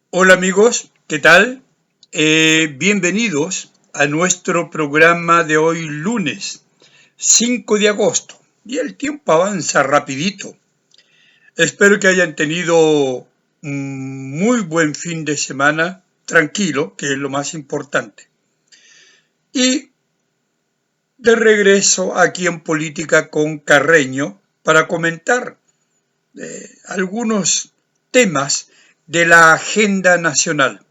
Hola amigos, ¿qué tal? Bienvenidos a nuestro programa de hoy lunes 5 de agosto. Y el tiempo avanza rapidito. Espero que hayan tenido un muy buen fin de semana, tranquilo, que es lo más importante. Y de regreso aquí en Política con Carreño para comentar algunos temas de la agenda nacional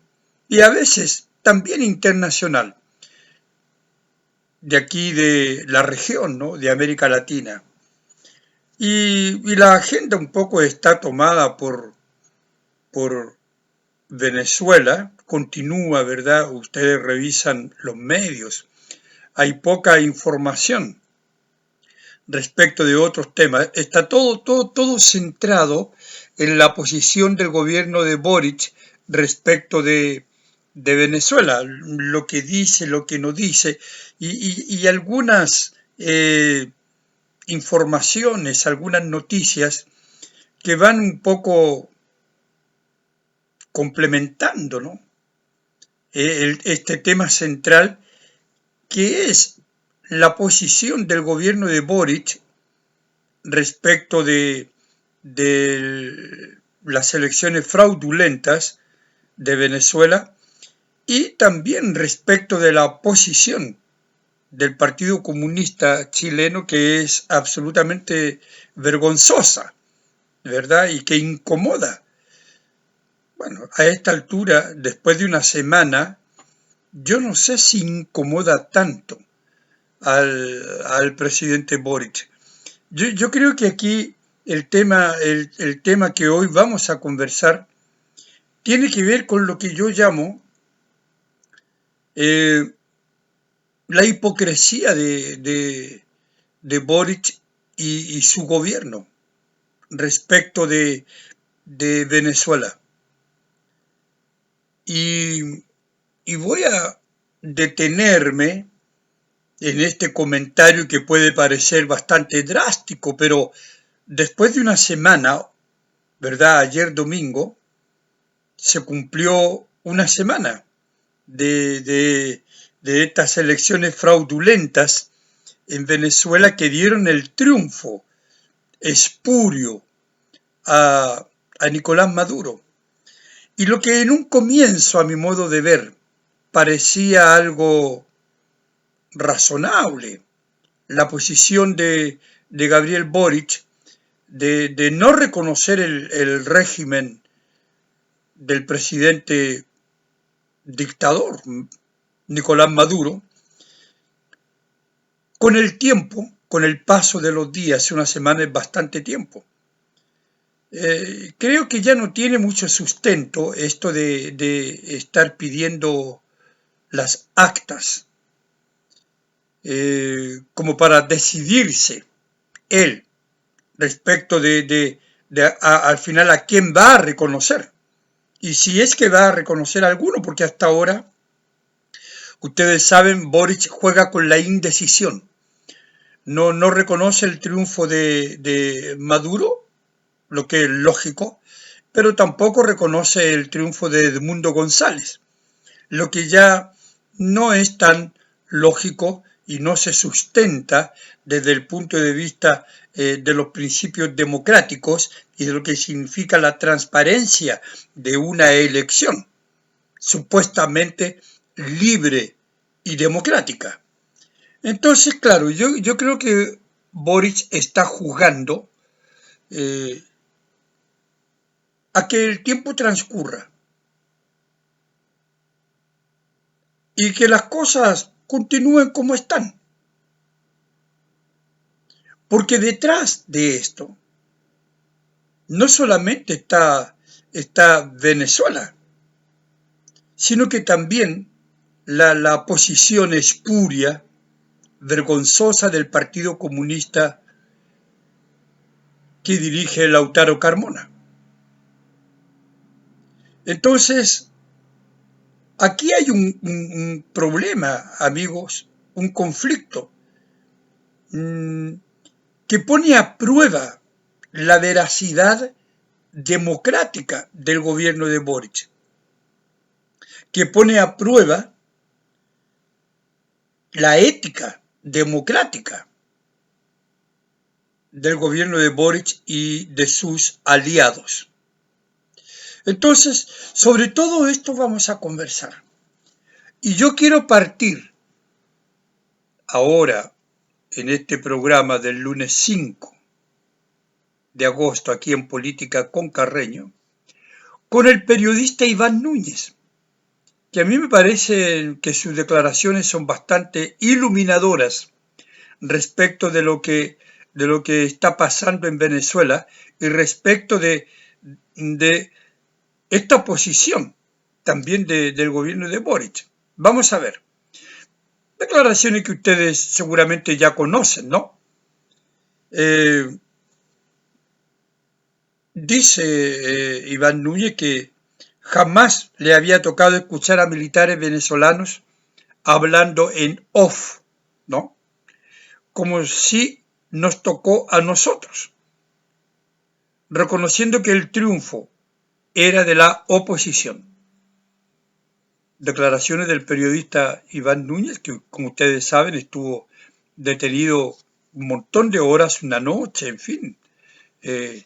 y a veces también internacional, de aquí de la región, ¿no? De América Latina. Y la agenda un poco está tomada por Venezuela, continúa, ¿verdad? Ustedes revisan los medios, hay poca información respecto de otros temas. Está todo centrado en la posición del gobierno de Boric respecto de Venezuela, lo que dice, lo que no dice, y algunas informaciones, algunas noticias que van un poco complementando, ¿no? Este tema central que es la posición del gobierno de Boric respecto de las elecciones fraudulentas de Venezuela y también respecto de la posición del Partido Comunista Chileno, que es absolutamente vergonzosa, ¿verdad? Y que incomoda. Bueno, a esta altura, después de una semana, yo no sé si incomoda tanto al presidente Boric. Yo creo que aquí el tema que hoy vamos a conversar tiene que ver con lo que yo llamo eh, la hipocresía de Boric y su gobierno respecto de Venezuela. Y, y voy a detenerme en este comentario que puede parecer bastante drástico, pero después de una semana, ¿verdad? Ayer domingo, se cumplió una semana de, de, de estas elecciones fraudulentas en Venezuela que dieron el triunfo espurio a Nicolás Maduro. Y lo que en un comienzo, a mi modo de ver, parecía algo razonable, la posición de Gabriel Boric de no reconocer el régimen del presidente dictador Nicolás Maduro, con el tiempo, con el paso de los días, una semana es bastante tiempo. Creo que ya no tiene mucho sustento esto de estar pidiendo las actas como para decidirse él respecto al final a quién va a reconocer. Y si es que va a reconocer a alguno, porque hasta ahora, ustedes saben, Boric juega con la indecisión. No reconoce el triunfo de Maduro, lo que es lógico, pero tampoco reconoce el triunfo de Edmundo González, lo que ya no es tan lógico y no se sustenta desde el punto de vista de los principios democráticos y de lo que significa la transparencia de una elección supuestamente libre y democrática. Entonces, claro, yo creo que Boric está jugando eh, a que el tiempo transcurra y que las cosas continúen como están. Porque detrás de esto no solamente está Venezuela, sino que también la posición espuria, vergonzosa del Partido Comunista que dirige Lautaro Carmona. Entonces, aquí hay un problema, amigos, un conflicto que pone a prueba la veracidad democrática del gobierno de Boric. que pone a prueba la ética democrática del gobierno de Boric y de sus aliados. Entonces, sobre todo esto vamos a conversar. Y yo quiero partir ahora, en este programa del lunes 5 de agosto, aquí en Política con Carreño, con el periodista Iván Núñez, que a mí me parece que sus declaraciones son bastante iluminadoras respecto de lo que está pasando en Venezuela y respecto de esta posición también del gobierno de Boric. Vamos a ver. Declaraciones que ustedes seguramente ya conocen, ¿no? Dice Iván Núñez que jamás le había tocado escuchar a militares venezolanos hablando en off, ¿no? Como si nos tocó a nosotros, reconociendo que el triunfo era de la oposición. Declaraciones del periodista Iván Núñez, que como ustedes saben estuvo detenido un montón de horas, una noche, en fin, en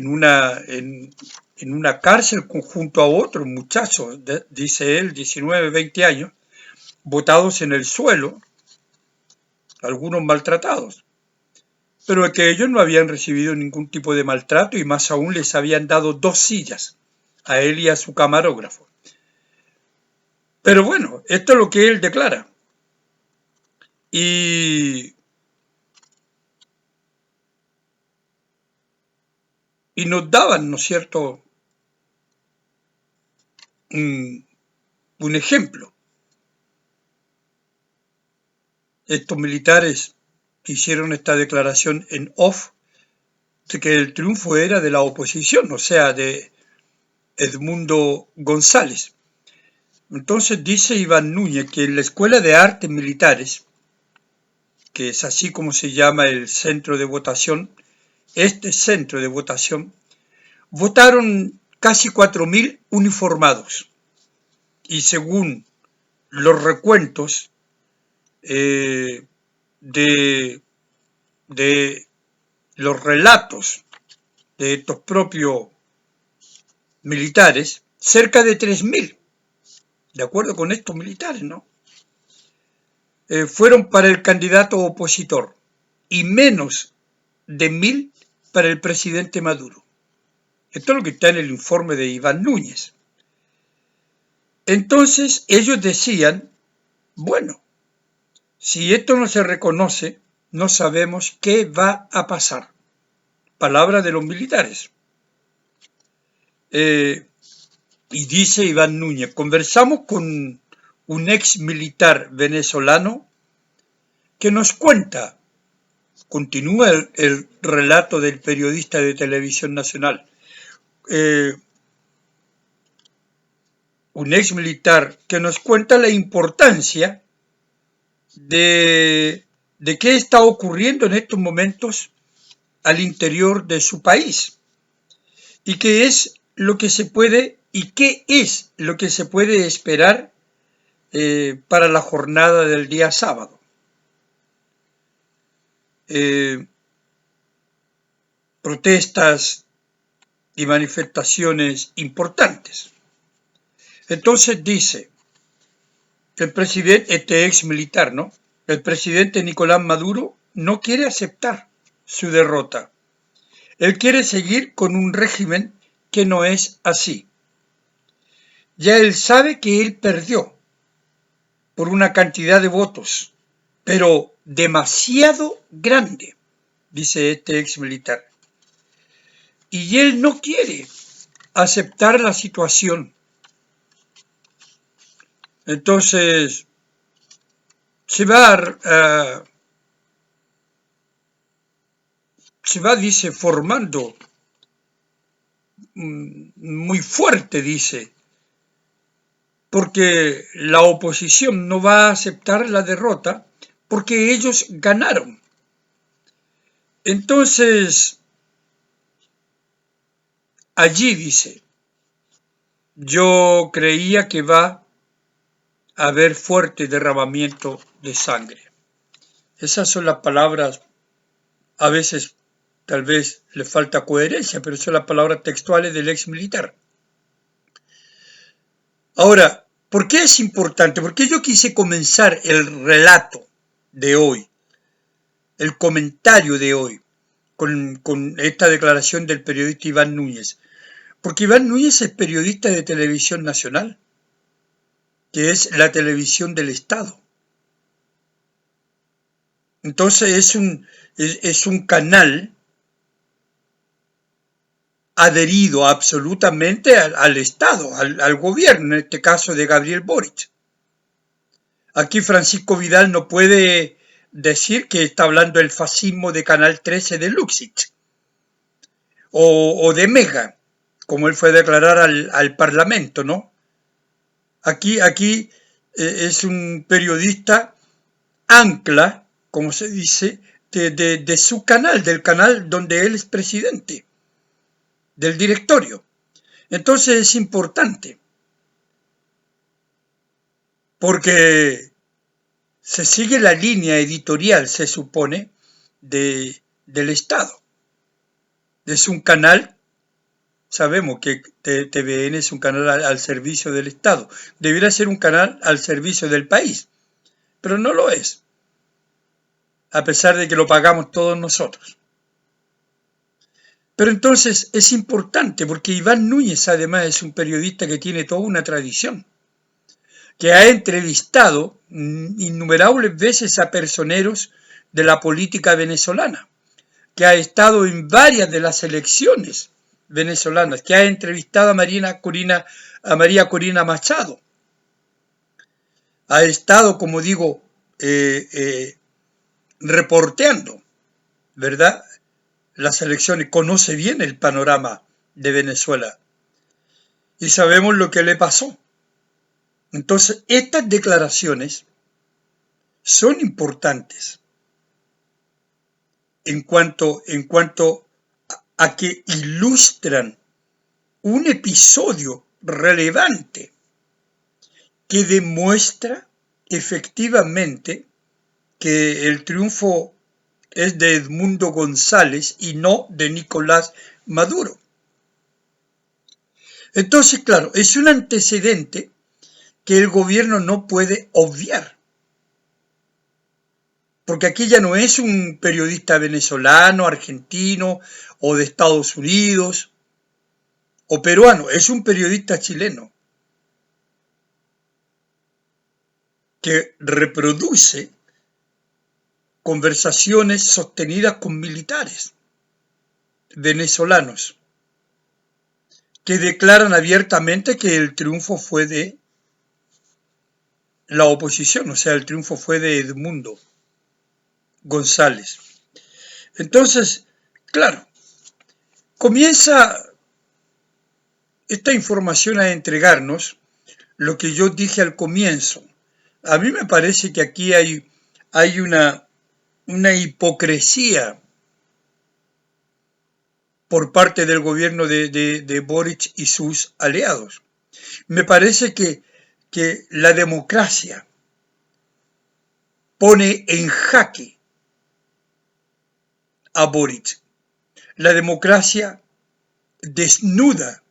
una cárcel junto a otros muchachos, dice él, 19, 20 años, botados en el suelo, algunos maltratados, pero que ellos no habían recibido ningún tipo de maltrato y más aún les habían dado 2 sillas a él y a su camarógrafo. Pero bueno, esto es lo que él declara. Y nos daban, ¿no es cierto?, un ejemplo. Estos militares hicieron esta declaración en off de que el triunfo era de la oposición, o sea, de Edmundo González. Entonces dice Iván Núñez que en la Escuela de Artes Militares, que es así como se llama el centro de votación, este centro de votación, votaron casi 4.000 uniformados. Y según los recuentos de los relatos de estos propios militares, cerca de 3.000, de acuerdo con estos militares, ¿no? Fueron para el candidato opositor y menos de 1.000 para el presidente Maduro. Esto es lo que está en el informe de Iván Núñez. Entonces ellos decían, bueno, si esto no se reconoce, no sabemos qué va a pasar. Palabra de los militares. Y dice Iván Núñez, conversamos con un ex militar venezolano que nos cuenta, continúa el relato del periodista de Televisión Nacional, un ex militar que nos cuenta la importancia de qué está ocurriendo en estos momentos al interior de su país y qué es lo que se puede esperar para la jornada del día sábado. Protestas y manifestaciones importantes. Entonces dice el presidente, este ex militar, ¿no? El presidente Nicolás Maduro no quiere aceptar su derrota. Él quiere seguir con un régimen que no es así. Ya él sabe que él perdió por una cantidad de votos, pero demasiado grande, dice este ex militar. Y él no quiere aceptar la situación. Entonces, se va, dice, formando muy fuerte, dice, porque la oposición no va a aceptar la derrota porque ellos ganaron. Entonces, allí dice, yo creía que va a haber fuerte derramamiento de sangre. Esas son las palabras, a veces tal vez le falta coherencia, pero son las palabras textuales del ex militar. Ahora, ¿por qué es importante? Porque yo quise comenzar el relato de hoy, el comentario de hoy, con esta declaración del periodista Iván Núñez. Porque Iván Núñez es periodista de Televisión Nacional, que es la televisión del Estado. Entonces es un canal adherido absolutamente al Estado, al gobierno, en este caso de Gabriel Boric. Aquí Francisco Vidal no puede decir que está hablando del fascismo de Canal 13 de Luxich o de Mega, como él fue a declarar al Parlamento, ¿no? Aquí es un periodista ancla, como se dice, de su canal, del canal donde él es presidente, del directorio. Entonces es importante, porque se sigue la línea editorial, se supone, del Estado. Es un canal, sabemos que TVN es un canal al servicio del Estado, debería ser un canal al servicio del país, pero no lo es, a pesar de que lo pagamos todos nosotros. Pero entonces es importante, porque Iván Núñez además es un periodista que tiene toda una tradición, que ha entrevistado innumerables veces a personeros de la política venezolana, que ha estado en varias de las elecciones venezolanas, que ha entrevistado a María Corina Machado. Ha estado, como digo, reporteando, ¿verdad?, las elecciones, conoce bien el panorama de Venezuela y sabemos lo que le pasó. Entonces, estas declaraciones son importantes en cuanto a que ilustran un episodio relevante que demuestra efectivamente que el triunfo es de Edmundo González y no de Nicolás Maduro. Entonces, claro, es un antecedente que el gobierno no puede obviar. Porque aquí ya no es un periodista venezolano, argentino o de Estados Unidos o peruano, es un periodista chileno que reproduce conversaciones sostenidas con militares venezolanos que declaran abiertamente que el triunfo fue de la oposición, o sea, el triunfo fue de Edmundo González. Entonces, claro, comienza esta información a entregarnos lo que yo dije al comienzo. A mí me parece que aquí hay una hipocresía por parte del gobierno de Boric y sus aliados. Me parece que la democracia pone en jaque a Boric. La democracia desnuda,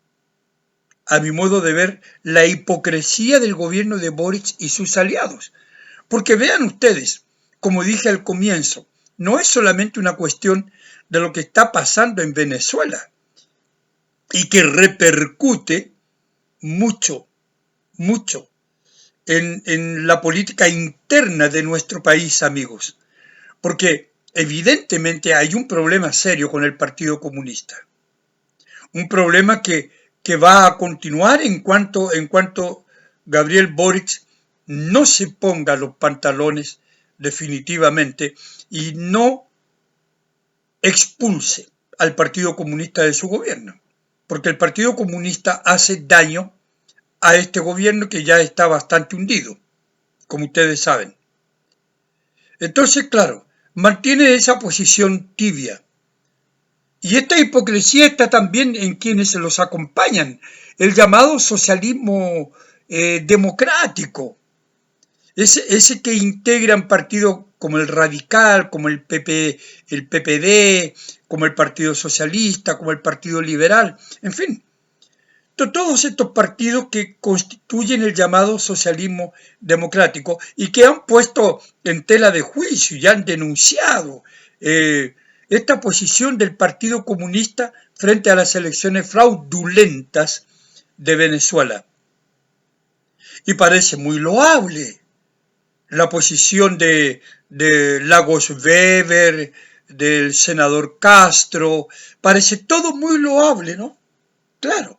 a mi modo de ver, la hipocresía del gobierno de Boric y sus aliados. Porque vean ustedes, como dije al comienzo, no es solamente una cuestión de lo que está pasando en Venezuela y que repercute mucho en la política interna de nuestro país, amigos. Porque evidentemente hay un problema serio con el Partido Comunista. Un problema que va a continuar en cuanto Gabriel Boric no se ponga los pantalones definitivamente y no expulse al Partido Comunista de su gobierno. Porque el Partido Comunista hace daño a este gobierno que ya está bastante hundido, como ustedes saben. Entonces, claro, mantiene esa posición tibia Y esta hipocresía está también en quienes los acompañan, el llamado socialismo democrático, ese que integran partidos como el Radical, como el PPD, como el Partido Socialista, como el Partido Liberal, en fin, todos estos partidos que constituyen el llamado socialismo democrático y que han puesto en tela de juicio y han denunciado esta posición del Partido Comunista frente a las elecciones fraudulentas de Venezuela. Y parece muy loable la posición de Lagos Weber, del senador Castro, parece todo muy loable, ¿no? Claro.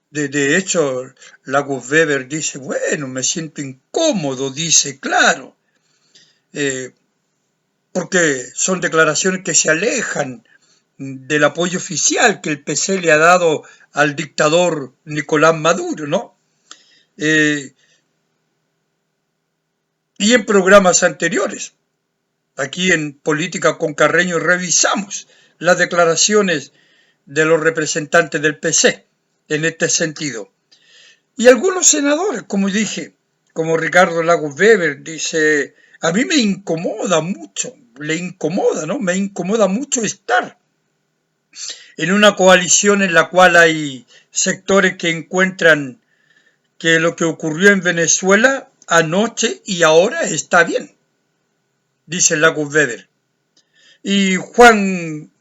De hecho, Lagos Weber dice, bueno, me siento incómodo, dice, claro, porque son declaraciones que se alejan del apoyo oficial que el PC le ha dado al dictador Nicolás Maduro, ¿no? Y en programas anteriores, aquí en Política con Carreño, revisamos las declaraciones de los representantes del PC en este sentido. Y algunos senadores, como dije, como Ricardo Lagos Weber, dice, a mí me incomoda mucho, le incomoda, ¿no? Me incomoda mucho estar en una coalición en la cual hay sectores que encuentran que lo que ocurrió en Venezuela anoche y ahora está bien, dice Lagos Weber. Y Juan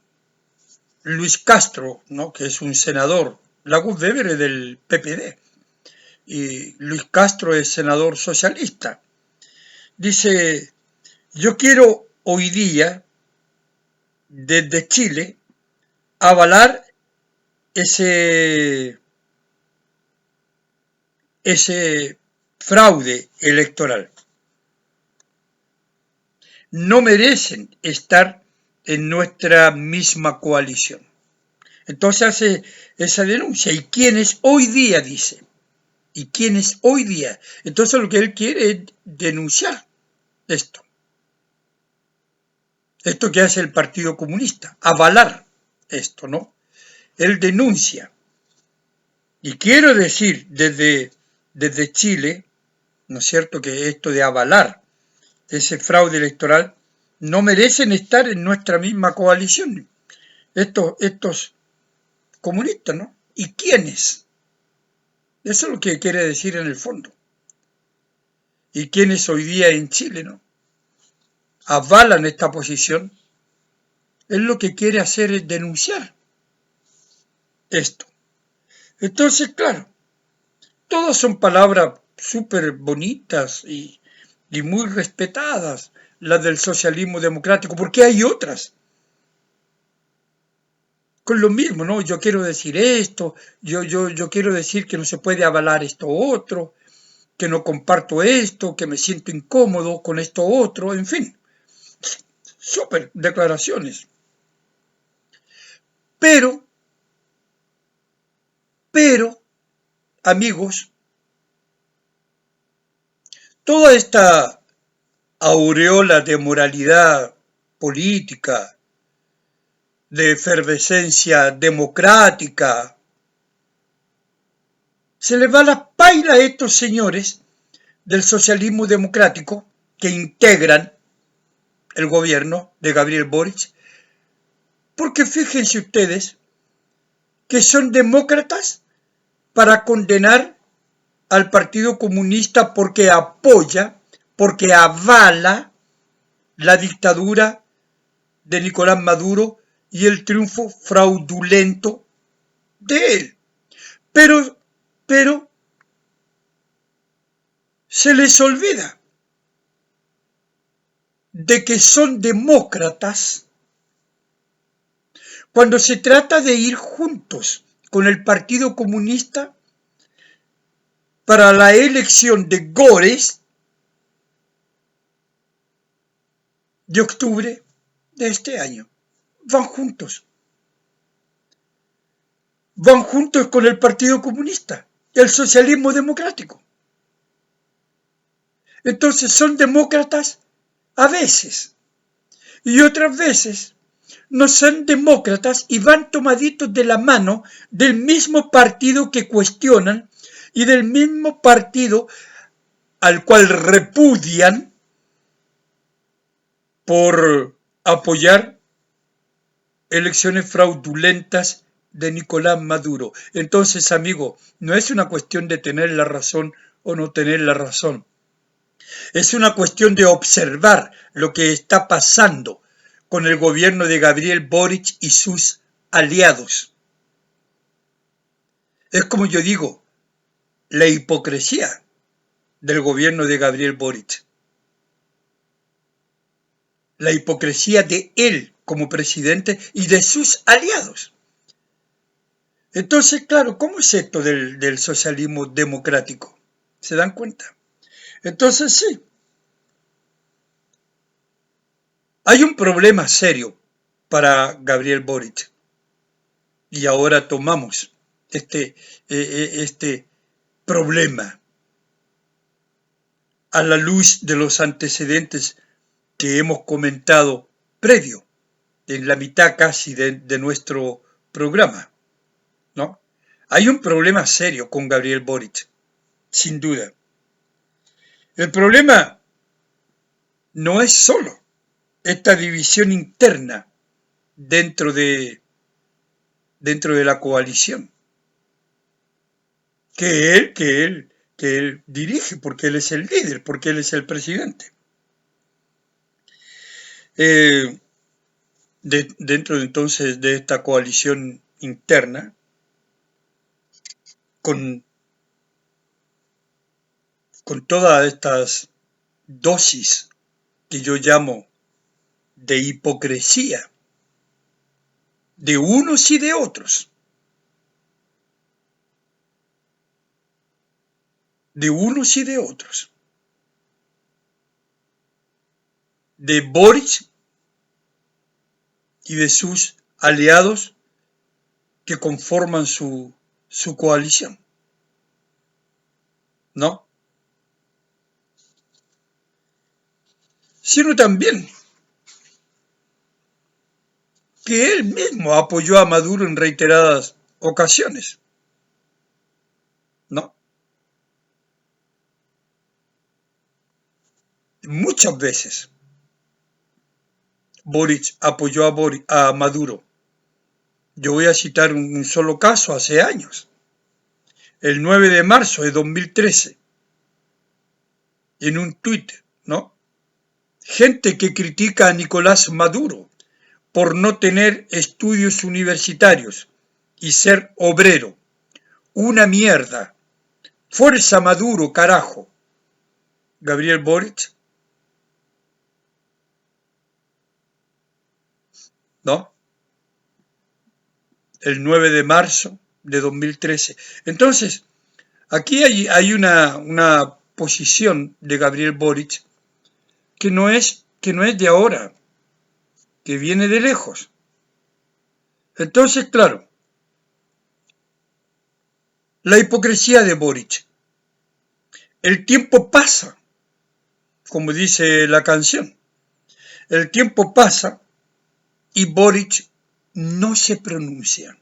Luis Castro, ¿no? Que es un senador, Lagos Weber es del PPD, y Luis Castro es senador socialista. Dice, yo quiero hoy día, desde Chile, avalar ese fraude electoral. No merecen estar en nuestra misma coalición. Entonces hace esa denuncia. ¿Y quiénes hoy día, dice? ¿Y quiénes hoy día? Entonces lo que él quiere es denunciar esto. Esto que hace el Partido Comunista, avalar esto, ¿no? Él denuncia. Y quiero decir desde Chile, ¿no es cierto?, que esto de avalar ese fraude electoral no merecen estar en nuestra misma coalición. Estos comunistas, ¿no? ¿Y quiénes? Eso es lo que quiere decir en el fondo. ¿Y quiénes hoy día en Chile, no? Avalan esta posición. Él lo que quiere hacer es denunciar esto. Entonces, claro, todas son palabras súper bonitas y muy respetadas, las del socialismo democrático, porque hay otras. Con lo mismo, ¿no? Yo quiero decir esto, yo quiero decir que no se puede avalar esto otro, que no comparto esto, que me siento incómodo con esto otro, en fin. Súper declaraciones. Pero, amigos, toda esta aureola de moralidad política, de efervescencia democrática, se les va la paila a estos señores del socialismo democrático que integran el gobierno de Gabriel Boric, porque fíjense ustedes que son demócratas para condenar al Partido Comunista porque apoya, porque avala la dictadura de Nicolás Maduro y el triunfo fraudulento de él. Pero se les olvida de que son demócratas cuando se trata de ir juntos con el Partido Comunista para la elección de Gores de octubre de este año. Van juntos. Van juntos con el Partido Comunista, el socialismo democrático. Entonces son demócratas a veces y otras veces no son demócratas y van tomaditos de la mano del mismo partido que cuestionan y del mismo partido al cual repudian por apoyar elecciones fraudulentas de Nicolás Maduro. Entonces, amigo, no es una cuestión de tener la razón o no tener la razón. Es una cuestión de observar lo que está pasando con el gobierno de Gabriel Boric y sus aliados. Es como yo digo, la hipocresía del gobierno de Gabriel Boric. La hipocresía de él como presidente y de sus aliados. Entonces, claro, ¿cómo es esto del socialismo democrático? ¿Se dan cuenta? Entonces, sí, hay un problema serio para Gabriel Boric. Y ahora tomamos este problema a la luz de los antecedentes que hemos comentado previo, en la mitad casi de nuestro programa, ¿no? Hay un problema serio con Gabriel Boric, sin duda. El problema no es solo esta división interna dentro de la coalición, que él dirige, porque él es el líder, porque él es el presidente. Dentro entonces de esta coalición interna, con todas estas dosis que yo llamo de hipocresía, de unos y de otros, de Boric y de sus aliados que conforman su coalición, ¿no? Sino también que él mismo apoyó a Maduro en reiteradas ocasiones, ¿no? Muchas veces Boric apoyó a Maduro. Yo voy a citar un solo caso hace años, el 9 de marzo de 2013, en un tuit, ¿no? Gente que critica a Nicolás Maduro por no tener estudios universitarios y ser obrero. Una mierda. Fuerza Maduro, carajo. Gabriel Boric, ¿no? El 9 de marzo de 2013. Entonces, aquí hay una posición de Gabriel Boric que no es de ahora, que viene de lejos. Entonces, claro, la hipocresía de Boric. El tiempo pasa, como dice la canción. El tiempo pasa y Boric no se pronuncia.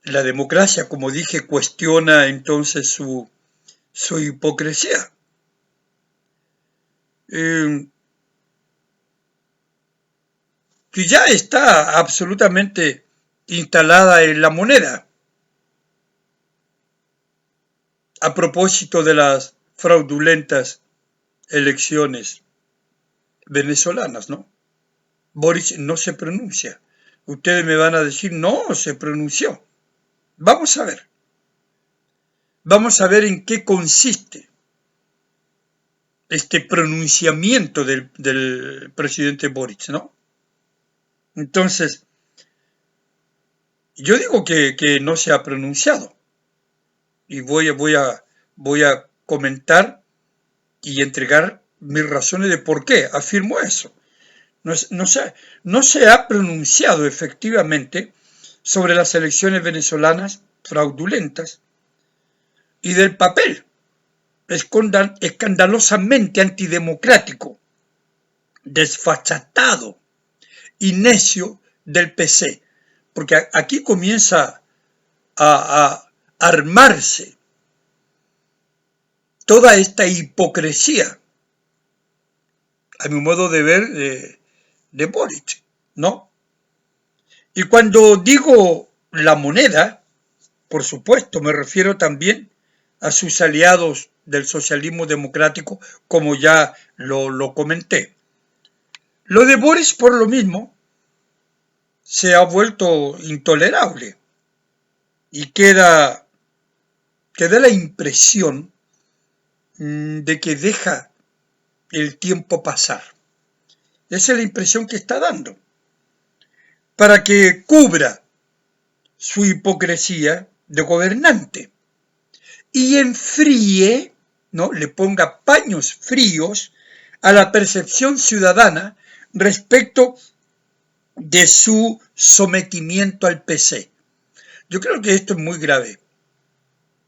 La democracia, como dije, cuestiona entonces su hipocresía. Que ya está absolutamente instalada en la moneda. A propósito de las fraudulentas elecciones venezolanas, ¿no? Boric no se pronuncia. Ustedes me van a decir, no, se pronunció. Vamos a ver. Vamos a ver en qué consiste este pronunciamiento del presidente Boric, ¿no? Entonces, yo digo que no se ha pronunciado. Y voy a comentar y entregar mis razones de por qué afirmo eso. No se ha pronunciado efectivamente sobre las elecciones venezolanas fraudulentas y del papel escandalosamente antidemocrático desfachatado y necio del PC, porque aquí comienza a armarse toda esta hipocresía, a mi modo de ver, de Boric, ¿no? Y cuando digo la moneda, por supuesto, me refiero también a sus aliados del socialismo democrático, como ya lo comenté. Lo de Boris, por lo mismo, se ha vuelto intolerable y queda la impresión de que deja el tiempo pasar. Esa es la impresión que está dando. Para que cubra su hipocresía de gobernante y enfríe, ¿no? Le ponga paños fríos a la percepción ciudadana respecto de su sometimiento al PC. Yo creo que esto es muy grave.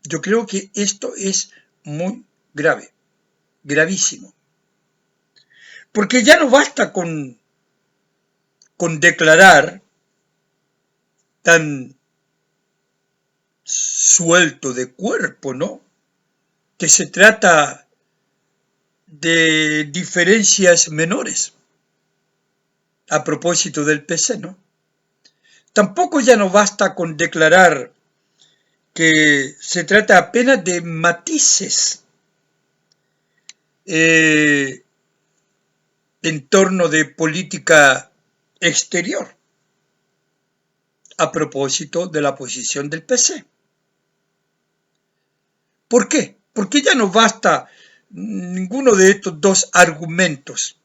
Yo creo que esto es muy grave, gravísimo. Porque ya no basta con declarar tan suelto de cuerpo, ¿no? Que se trata de diferencias menores a propósito del PC, ¿no? Tampoco ya no basta con declarar que se trata apenas de matices en torno de política exterior a propósito de la posición del PC. ¿Por qué? Porque ya no basta ninguno de estos dos argumentos,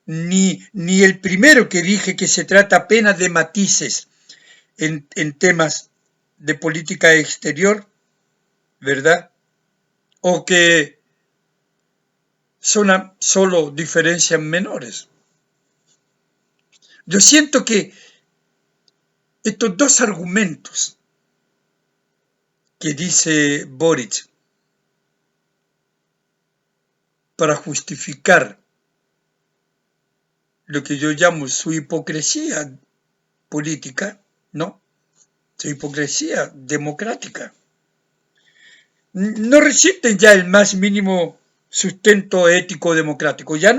ni el primero que dije que se trata apenas de matices en temas de política exterior, ¿verdad? O que son solo diferencias menores. Yo siento que estos dos argumentos que dice Boric para justificar lo que yo llamo su hipocresía política, ¿no? Su hipocresía democrática, no resisten ya el más mínimo sustento ético democrático. Ya.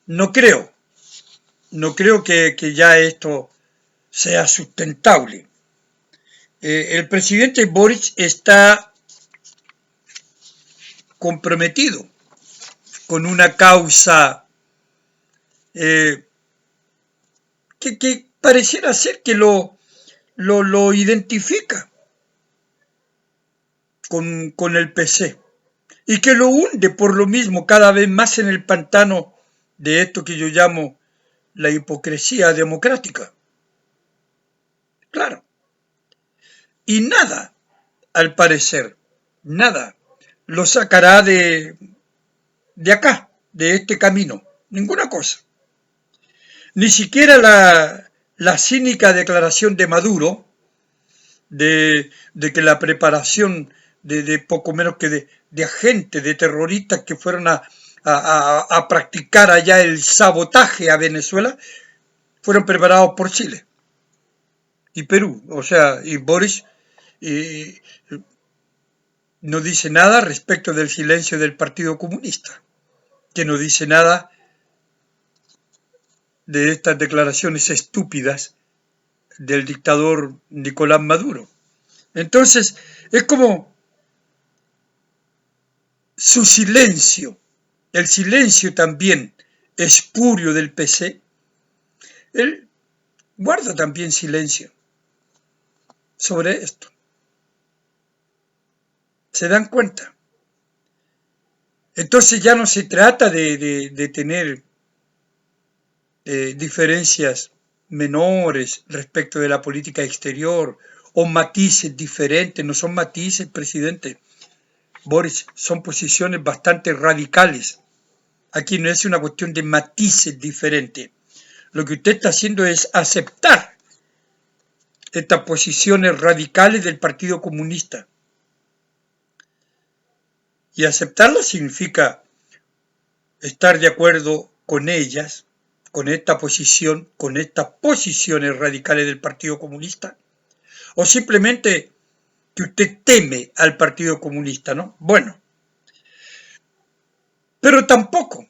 No creo que ya esto sea sustentable. El presidente Boric está comprometido con una causa que pareciera ser que lo identifica con el PC y que lo hunde por lo mismo cada vez más en el pantano de esto que yo llamo la hipocresía democrática. Claro. Y nada, al parecer, nada lo sacará de acá, de este camino. Ninguna cosa. Ni siquiera la cínica declaración de Maduro de que la preparación de poco menos que de agentes, de terroristas que fueron a practicar allá el sabotaje a Venezuela, fueron preparados por Chile y Perú. O sea, y Boris no dice nada respecto del silencio del Partido Comunista, que no dice nada de estas declaraciones estúpidas del dictador Nicolás Maduro. Entonces, es como su silencio, el silencio también espurio del PC, él guarda también silencio sobre esto. ¿Se dan cuenta? Entonces ya no se trata de tener diferencias menores respecto de la política exterior o matices diferentes. No son matices, presidente Boris, son posiciones bastante radicales. Aquí no es una cuestión de matices diferentes. Lo que usted está haciendo es aceptar estas posiciones radicales del Partido estar de acuerdo con ellas, con esta posición, con estas posiciones radicales del Partido Comunista, o simplemente que usted teme al Partido Comunista, ¿no? Bueno, pero tampoco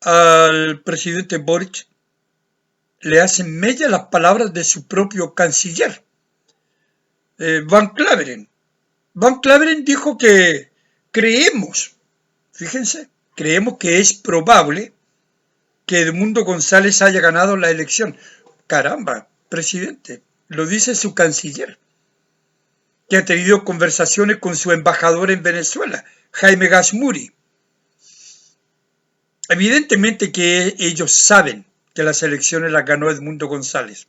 al presidente Boric le hacen mella las palabras de su propio canciller, Van Klaveren. Van Klaveren dijo que creemos, fíjense, creemos que es probable que Edmundo González haya ganado la elección. Caramba, presidente, lo dice su canciller, que ha tenido conversaciones con su embajador en Venezuela, Jaime Gashmuri. Evidentemente que ellos saben que las elecciones las ganó Edmundo González.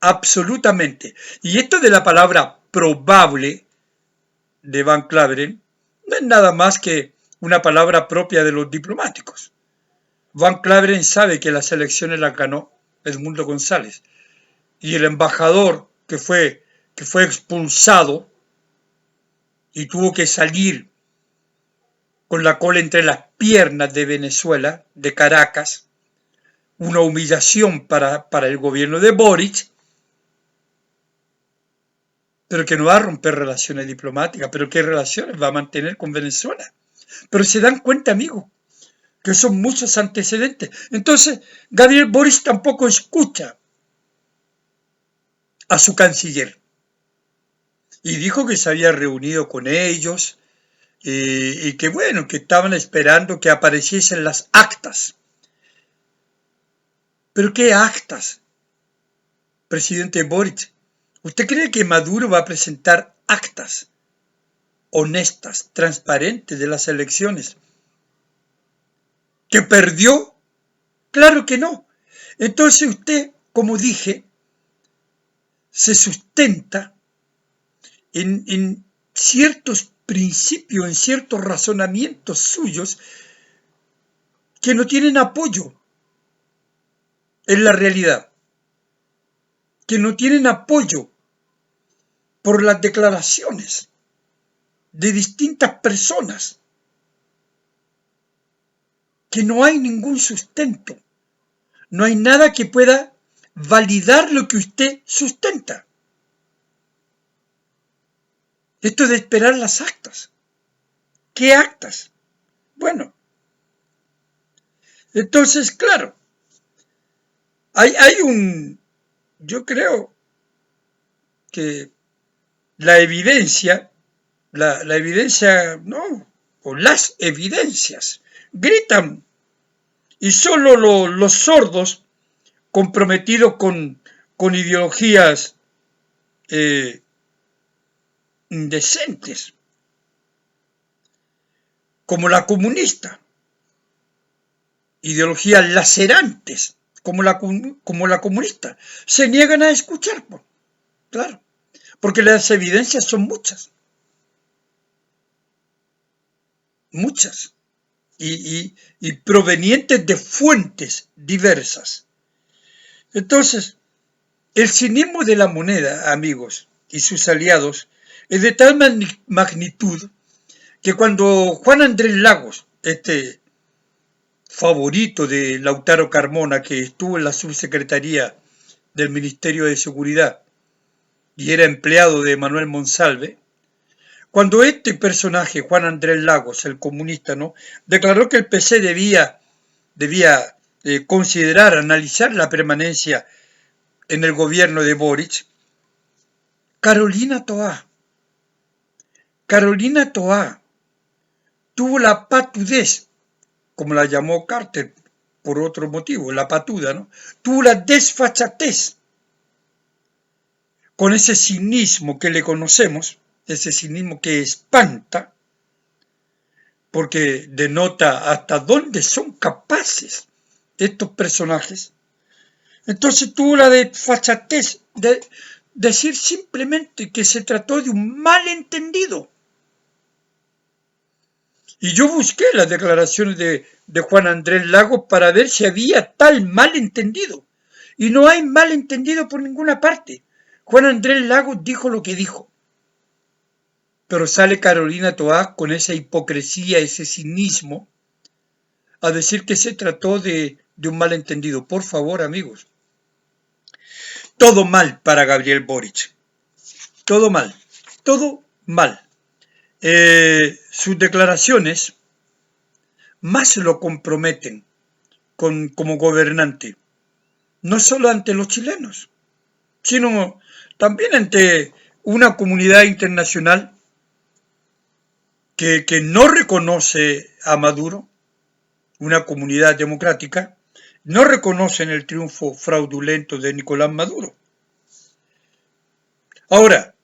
Absolutamente. Y esto de la palabra probable de Van Klaveren no es nada más que una palabra propia de los diplomáticos. Van Klaveren sabe que las elecciones las ganó Edmundo González. Y el embajador que fue expulsado y tuvo que salir con la cola entre las piernas de Venezuela, de Caracas, una humillación para el gobierno de Boric, pero que no va a romper relaciones diplomáticas, pero ¿qué relaciones va a mantener con Venezuela? Pero se dan cuenta, amigos, que son muchos antecedentes. Entonces, Gabriel Boric tampoco escucha a su canciller. Y dijo que se había reunido con ellos y que bueno, que estaban esperando que apareciesen las actas. ¿Pero qué actas, presidente Boric? ¿Usted cree que Maduro va a presentar actas honestas, transparentes de las elecciones? ¿Que perdió? Claro que no. Entonces usted, como dije, se sustenta en ciertos principios, en ciertos razonamientos suyos que no tienen apoyo en la realidad, que no tienen apoyo por las declaraciones de distintas personas, que no hay ningún sustento, no hay nada que pueda validar lo que usted sustenta. Esto de esperar las actas. ¿Qué actas? Bueno, entonces, claro, yo creo que la evidencia, no, o las evidencias, gritan, y solo los sordos comprometidos con ideologías indecentes, como la comunista, ideologías lacerantes, como la comunista, se niegan a escuchar, claro, porque las evidencias son muchas, y provenientes de fuentes diversas. Entonces, el cinismo de la moneda, amigos, y sus aliados, es de tal magnitud que cuando Juan Andrés Lagos, este favorito de Lautaro Carmona, que estuvo en la subsecretaría del Ministerio de Seguridad y era empleado de Manuel Monsalve, cuando este personaje, Juan Andrés Lagos, el comunista, ¿no?, declaró que el PC debía considerar, analizar la permanencia en el gobierno de Boric, Carolina Toá tuvo la patudez, como la llamó Carter por otro motivo, la patuda, ¿no?, tuvo la desfachatez, con ese cinismo que le conocemos, ese cinismo que espanta, porque denota hasta dónde son capaces estos personajes. Entonces tuvo la desfachatez de decir simplemente que se trató de un malentendido. Y yo busqué las declaraciones de Juan Andrés Lagos para ver si había tal malentendido. Y no hay malentendido por ninguna parte. Juan Andrés Lagos dijo lo que dijo. pero sale Carolina Toá con esa hipocresía, ese cinismo, a decir que se trató de un malentendido. Por favor, amigos, todo mal para Gabriel Boric. Todo mal, todo mal. Sus declaraciones más lo comprometen como gobernante, no solo ante los chilenos, sino también ante una comunidad internacional que no reconoce a Maduro, una comunidad democrática, no reconocen el triunfo fraudulento de Nicolás Maduro. Ahora,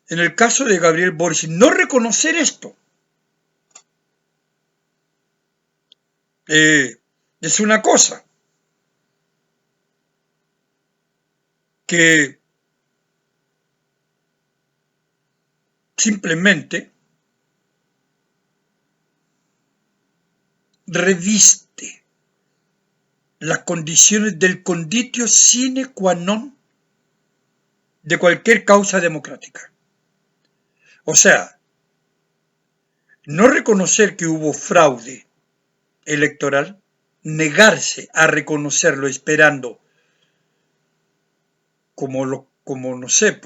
en el caso de Gabriel Boric, no reconocer esto es una cosa que simplemente reviste las condiciones del conditio sine qua non de cualquier causa democrática. O sea, no reconocer que hubo fraude electoral, negarse a reconocerlo esperando, como no sé,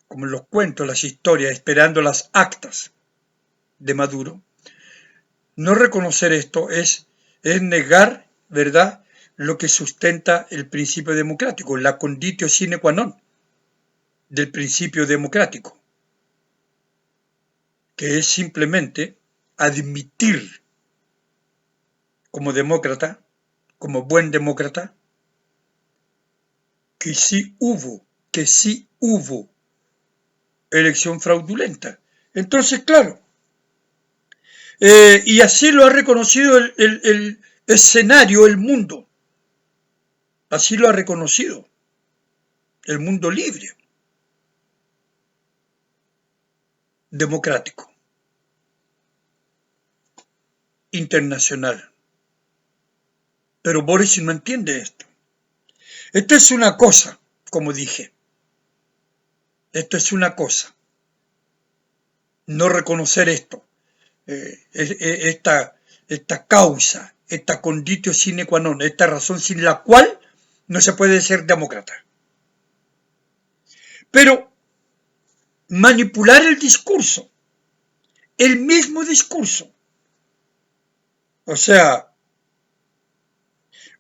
como en los cuentos, las historias, esperando las actas de Maduro. No reconocer esto es negar, ¿verdad?, lo que sustenta el principio democrático, la conditio sine qua non del principio democrático, que es simplemente admitir como demócrata, como buen demócrata, que sí hubo elección fraudulenta. Entonces, claro, y así lo ha reconocido el escenario, el mundo. Así lo ha reconocido el mundo libre, democrático, internacional. Pero Boris no entiende esto. Esto es una cosa, como dije. Esto es una cosa. No reconocer esto. Esta causa, esta conditio sine qua non, esta razón sin la cual no se puede ser demócrata. Pero manipular el discurso, el mismo discurso, o sea,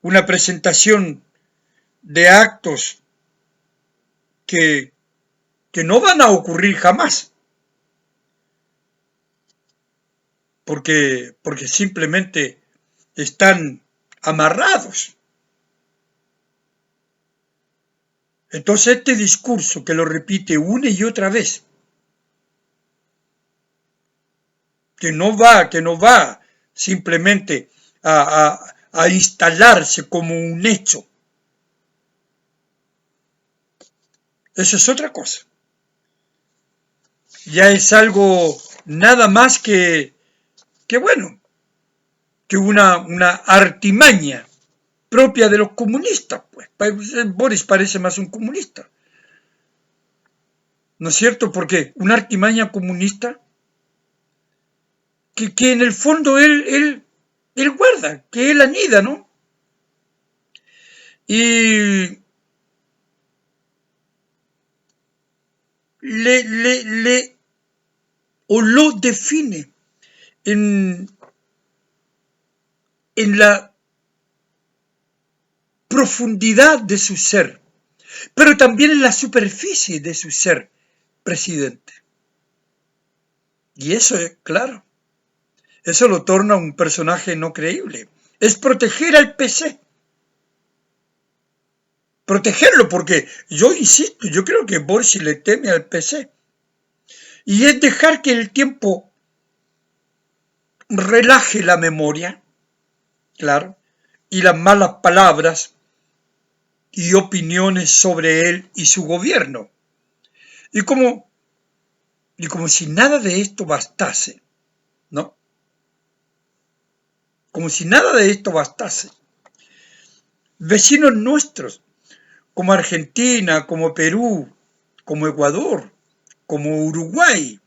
una presentación de actos que no van a ocurrir jamás, porque simplemente están amarrados. Entonces este discurso que lo repite una y otra vez, que no va simplemente a instalarse como un hecho, eso es otra cosa. Ya es algo nada más que una artimaña propia de los comunistas, pues. Boris parece más un comunista, ¿no es cierto? Porque una artimaña comunista que en el fondo él guarda, que él anida, ¿no? Y lo define en la profundidad de su ser, pero también en la superficie de su ser, presidente. Y eso es claro. Eso lo torna un personaje no creíble. Es proteger al PC. Protegerlo, porque yo insisto, yo creo que Boris le teme al PC. Y es dejar que el tiempo relaje la memoria, claro, y las malas palabras y opiniones sobre él y su gobierno. Y como si nada de esto bastase, ¿no? Como si nada de esto bastase. Vecinos nuestros, como Argentina, como Perú, como Ecuador, como Uruguay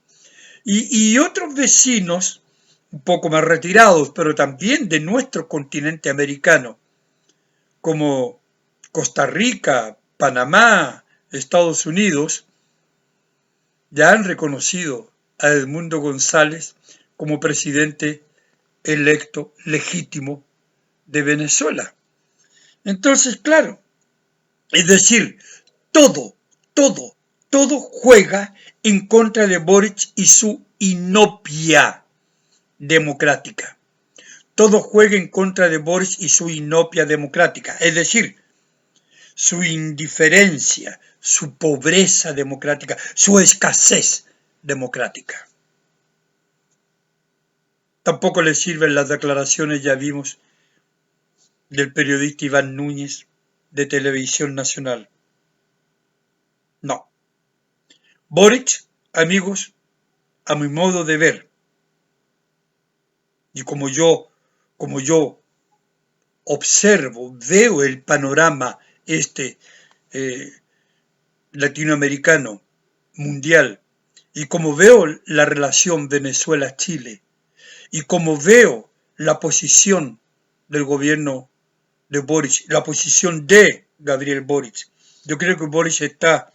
y otros vecinos un poco más retirados, pero también de nuestro continente americano, como Costa Rica, Panamá, Estados Unidos, ya han reconocido a Edmundo González como presidente electo legítimo de Venezuela. Entonces, claro, es decir, todo, todo, todo juega en contra de Boric y su inopia democrática. Todo juega en contra de Boric y su inopia democrática, es decir, su indiferencia, su pobreza democrática, su escasez democrática. Tampoco le sirven las declaraciones, ya vimos, del periodista Iván Núñez de Televisión Nacional. No. Boric, amigos, a mi modo de ver, y como yo observo, veo el panorama latinoamericano, mundial, y como veo la relación Venezuela-Chile, y como veo la posición del gobierno de Boric, la posición de Gabriel Boric, yo creo que Boric está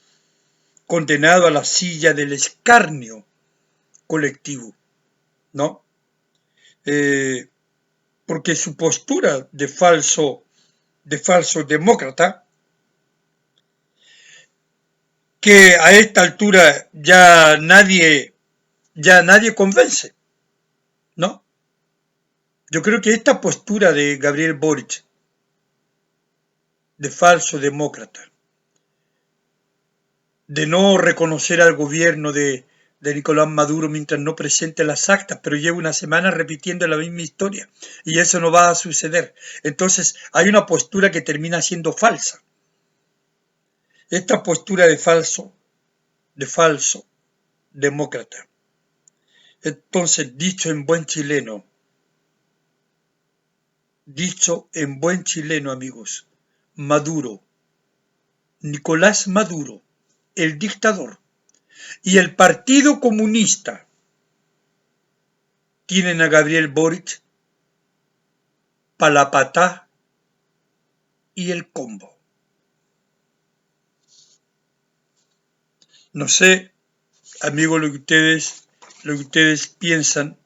condenado a la silla del escarnio colectivo, ¿no? Porque su postura de falso demócrata, que a esta altura ya nadie convence, ¿no? Yo creo que esta postura de Gabriel Boric, de falso demócrata, de no reconocer al gobierno de Nicolás Maduro mientras no presente las actas, pero lleva una semana repitiendo la misma historia y eso no va a suceder. Entonces hay una postura que termina siendo falsa. Esta postura de falso demócrata. Entonces, dicho en buen chileno, amigos, Maduro, Nicolás Maduro, el dictador, y el Partido Comunista tienen a Gabriel Boric para la patá y el combo. No sé, amigos, lo que ustedes piensan,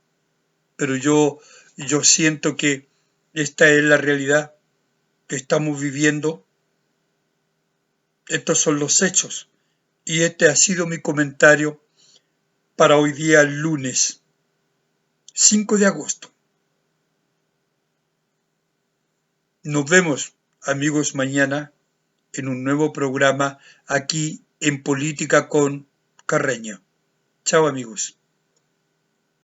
pero yo siento que esta es la realidad que estamos viviendo. Estos son los hechos. Y este ha sido mi comentario para hoy día, lunes 5 de agosto. Nos vemos, amigos, mañana en un nuevo programa aquí en Política con Carreño. Chao, amigos.